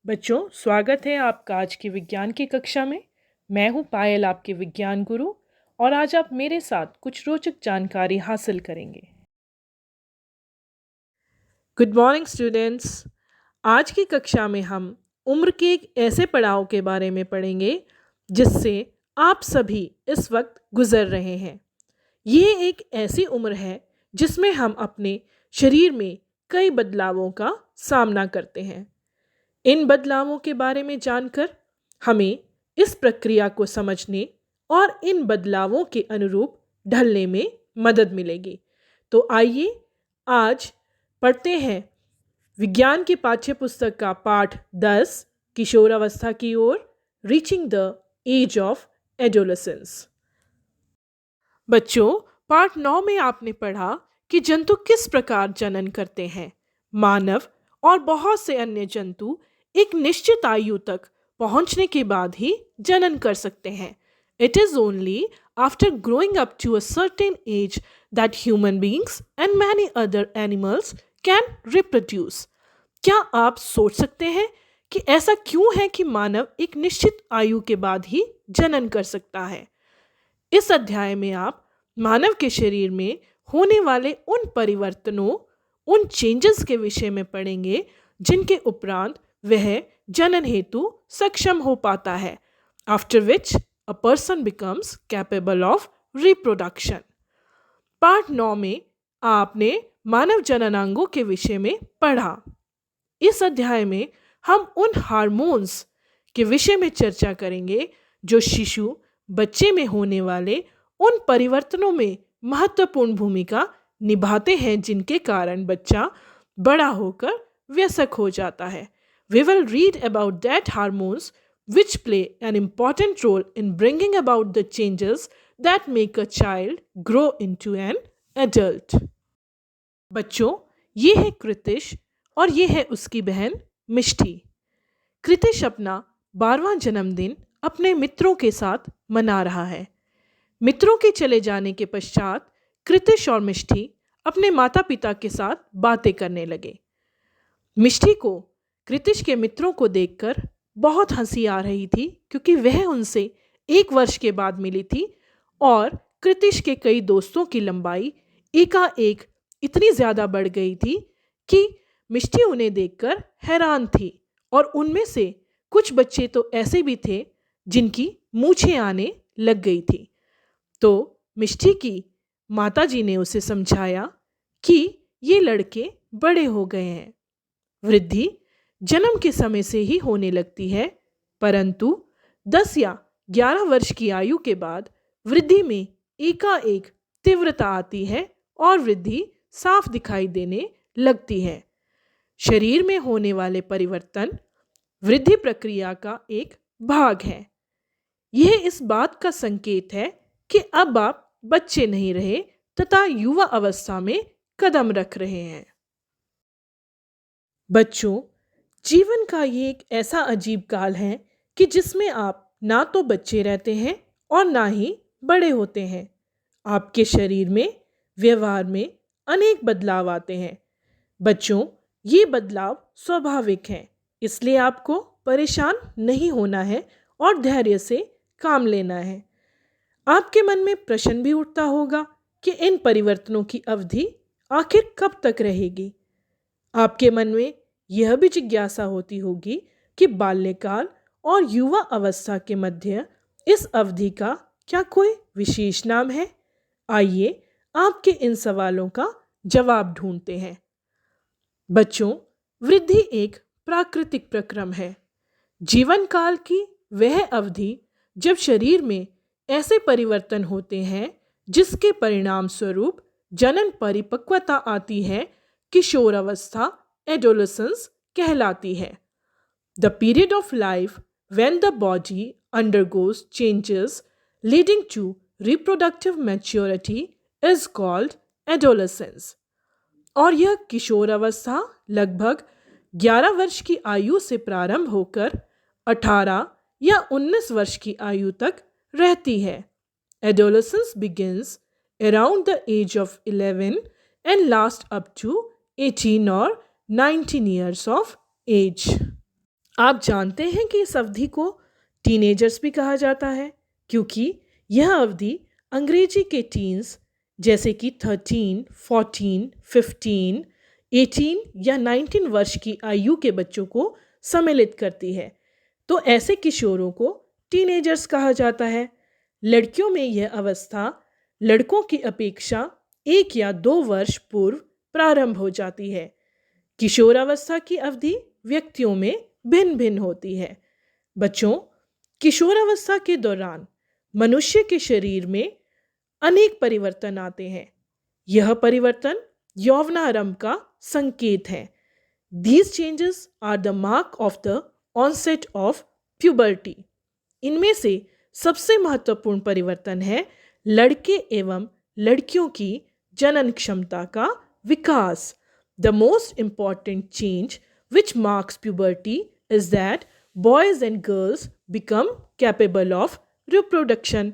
बच्चों, स्वागत है आपका आज की विज्ञान की कक्षा में। मैं हूं पायल, आपके विज्ञान गुरु, और आज आप मेरे साथ कुछ रोचक जानकारी हासिल करेंगे। Good morning students. आज की कक्षा में हम उम्र के एक ऐसे पड़ाव के बारे में पढ़ेंगे जिससे आप सभी इस वक्त गुजर रहे हैं। ये एक ऐसी उम्र है जिसमें हम अपने शरीर में कई बदलावों का सामना करते हैं। इन बदलावों के बारे में जानकर हमें इस प्रक्रिया को समझने और इन बदलावों के अनुरूप ढलने में मदद मिलेगी। तो आइए आज पढ़ते हैं विज्ञान की पाठ्य पुस्तक का पाठ 10, किशोरावस्था की ओर, reaching the age of adolescence. बच्चों, पाठ 9 में आपने पढ़ा कि जंतु किस प्रकार जनन करते हैं। मानव और बहुत से अन्य जंतु एक निश्चित आयु तक पहुंचने के बाद ही जनन कर सकते हैं। It is only after growing up to a certain age that human beings and many other animals can reproduce. क्या आप सोच सकते हैं कि ऐसा क्यों है कि मानव एक निश्चित आयु के बाद ही जनन कर सकता है? इस अध्याय में आप मानव के शरीर में होने वाले उन परिवर्तनों, उन चेंजेस के विषय में पढ़ेंगे जिनके उपरांत वह जनन हेतु सक्षम हो पाता है। After which a person becomes capable of reproduction. Part 9 में आपने मानव जननांगों के विषय में पढ़ा। इस अध्याय में हम उन हार्मोन्स के विषय में चर्चा करेंगे जो शिशु बच्चे में होने वाले उन परिवर्तनों में महत्वपूर्ण भूमिका निभाते हैं जिनके कारण बच्चा बड़ा होकर वयस्क हो जाता है। We will read about that hormones which play an important role in bringing about the changes that make a child grow into an adult. बच्चों, ये है कृतिश और ये है उसकी बहन मिष्टी। कृतिश अपना 12वां जन्मदिन अपने मित्रों के साथ मना रहा है। मित्रों के चले जाने के पश्चात कृतिश और मिष्टी अपने माता पिता के साथ बातें करने लगे। मिष्टी को कृतिश के मित्रों को देखकर बहुत हंसी आ रही थी क्योंकि वह उनसे 1 वर्ष के बाद मिली थी और कृतिश के कई दोस्तों की लंबाई एकाएक इतनी ज़्यादा बढ़ गई थी कि मिष्टी उन्हें देखकर हैरान थी। और उनमें से कुछ बच्चे तो ऐसे भी थे जिनकी मूछें आने लग गई थी। तो मिष्टी की माताजी ने उसे समझाया कि ये लड़के बड़े हो गए हैं। वृद्धि जन्म के समय से ही होने लगती है, परंतु 10 या 11 वर्ष की आयु के बाद वृद्धि में एकाएक तीव्रता आती है और वृद्धि साफ दिखाई देने लगती है। शरीर में होने वाले परिवर्तन वृद्धि प्रक्रिया का एक भाग है। यह इस बात का संकेत है कि अब आप बच्चे नहीं रहे तथा युवा अवस्था में कदम रख रहे हैं। बच्चों, जीवन का ये एक ऐसा अजीब काल है कि जिसमें आप ना तो बच्चे रहते हैं और ना ही बड़े होते हैं। आपके शरीर में, व्यवहार में अनेक बदलाव आते हैं। बच्चों, ये बदलाव स्वाभाविक हैं, इसलिए आपको परेशान नहीं होना है और धैर्य से काम लेना है। आपके मन में प्रश्न भी उठता होगा कि इन परिवर्तनों की अवधि आखिर कब तक रहेगी। आपके मन में यह भी जिज्ञासा होती होगी कि बाल्यकाल और युवा अवस्था के मध्य इस अवधि का क्या कोई विशेष नाम है? आइए आपके इन सवालों का जवाब ढूंढते हैं। बच्चों, वृद्धि एक प्राकृतिक प्रक्रम है। जीवन काल की वह अवधि जब शरीर में ऐसे परिवर्तन होते हैं जिसके परिणाम स्वरूप जनन परिपक्वता आती है, किशोरावस्था एडोलेसेंस कहलाती है। The period of life when the body undergoes changes leading to reproductive maturity is called adolescence। और यह किशोरावस्था लगभग 11 वर्ष की आयु से प्रारंभ होकर 18 या 19 वर्ष की आयु तक रहती है। Adolescence begins around the age of 11 and lasts up to 18 or 19 years of age। आप जानते हैं कि इस अवधि को टीनेजर्स भी कहा जाता है, क्योंकि यह अवधि अंग्रेजी के टीन्स जैसे कि 13, 14, 15, 18 या 19 वर्ष की आयु के बच्चों को सम्मिलित करती है। तो ऐसे किशोरों को टीनेजर्स कहा जाता है। लड़कियों में यह अवस्था लड़कों की अपेक्षा 1 या 2 वर्ष पूर्व प्रारंभ हो जाती है। किशोरावस्था की अवधि व्यक्तियों में भिन्न भिन्न होती है। बच्चों, किशोरावस्था के दौरान मनुष्य के शरीर में अनेक परिवर्तन आते हैं। यह परिवर्तन यौवनारंभ का संकेत है। These changes are the mark of the onset of puberty. इनमें से सबसे महत्वपूर्ण परिवर्तन है लड़के एवं लड़कियों की जनन क्षमता का विकास। The most important change which marks puberty is that boys and girls become capable of reproduction.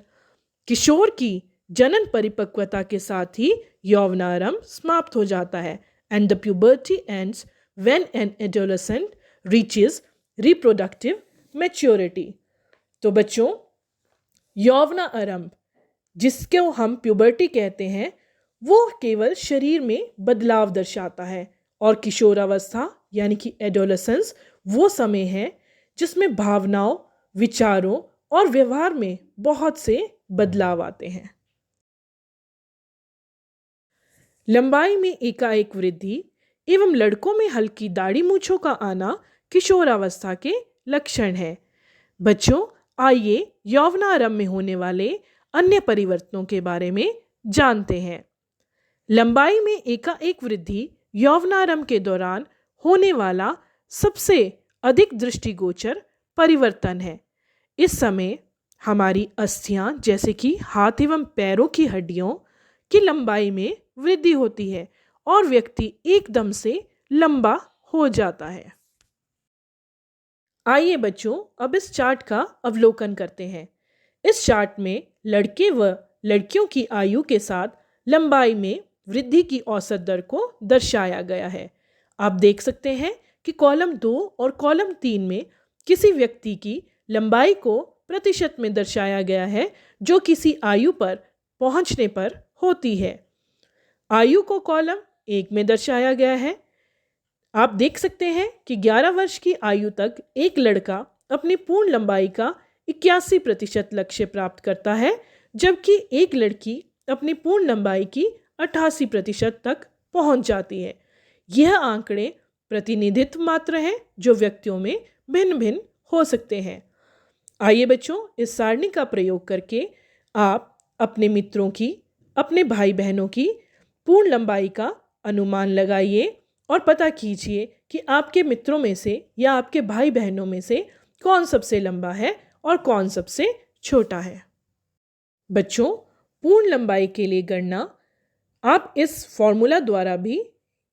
किशोर की जनन परिपक्वता के साथ ही यौवनारंभ समाप्त हो जाता है and the puberty ends when an adolescent reaches reproductive maturity. तो बच्चों, यौवनारंभ जिसको हम प्यूबर्टी कहते हैं वो केवल शरीर में बदलाव दर्शाता है, और किशोरावस्था यानी कि एडोलेसेंस वो समय है जिसमें भावनाओं, विचारों और व्यवहार में बहुत से बदलाव आते हैं। लंबाई में एकाएक वृद्धि एवं लड़कों में हल्की दाढ़ी मूंछों का आना किशोरावस्था के लक्षण है। बच्चों, आइए यौवनारंभ में होने वाले अन्य परिवर्तनों के बारे में जानते हैं। लंबाई में एकाएक वृद्धि यौवनारंभ के दौरान होने वाला सबसे अधिक दृष्टिगोचर परिवर्तन है। इस समय हमारी अस्थियां जैसे कि हाथ एवं पैरों की हड्डियों की लंबाई में वृद्धि होती है और व्यक्ति एकदम से लंबा हो जाता है। आइए बच्चों, अब इस चार्ट का अवलोकन करते हैं। इस चार्ट में लड़के व लड़कियों की आयु के साथ लंबाई में वृद्धि की औसत दर को दर्शाया गया है। आप देख सकते हैं कि कॉलम 2 और कॉलम 3 में किसी व्यक्ति की लंबाई को प्रतिशत में दर्शाया गया है जो किसी आयु पर पहुंचने पर होती है। आयु को कॉलम 1 में दर्शाया गया है। आप देख सकते हैं कि 11 वर्ष की आयु तक एक लड़का अपनी पूर्ण लंबाई का 81% लक्ष्य प्राप्त करता है, जबकि एक लड़की अपनी पूर्ण लंबाई की 88% तक पहुंच जाती है। यह आंकड़े प्रतिनिधित्व मात्र हैं जो व्यक्तियों में भिन्न भिन्न हो सकते हैं। आइए बच्चों, इस सारणी का प्रयोग करके आप अपने मित्रों की, अपने भाई बहनों की पूर्ण लंबाई का अनुमान लगाइए और पता कीजिए कि आपके मित्रों में से या आपके भाई बहनों में से कौन सबसे लंबा है और कौन सबसे छोटा है। बच्चों, पूर्ण लंबाई के लिए गणना आप इस फॉर्मूला द्वारा भी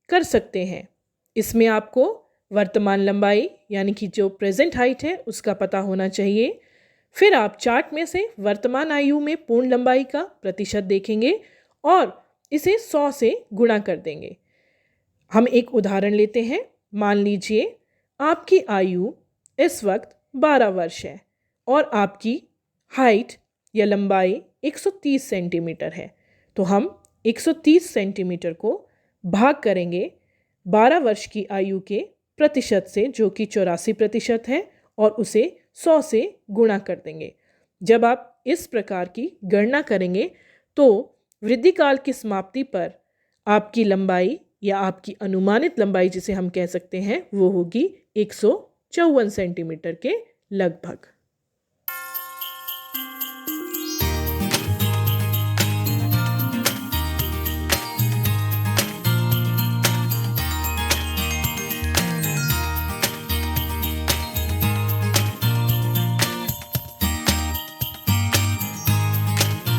कर सकते हैं। इसमें आपको वर्तमान लंबाई यानी कि जो प्रेजेंट हाइट है उसका पता होना चाहिए। फिर आप चार्ट में से वर्तमान आयु में पूर्ण लंबाई का प्रतिशत देखेंगे और इसे 100 से गुणा कर देंगे। हम एक उदाहरण लेते हैं। मान लीजिए आपकी आयु इस वक्त 12 वर्ष है और आपकी हाइट या लंबाई 130 सेंटीमीटर है। तो हम 130 सेंटीमीटर को भाग करेंगे 12 वर्ष की आयु के प्रतिशत से, जो कि 84% है, और उसे 100 से गुणा कर देंगे। जब आप इस प्रकार की गणना करेंगे तो वृद्धिकाल की समाप्ति पर आपकी लंबाई या आपकी अनुमानित लंबाई जिसे हम कह सकते हैं वो होगी 154 सेंटीमीटर के लगभग।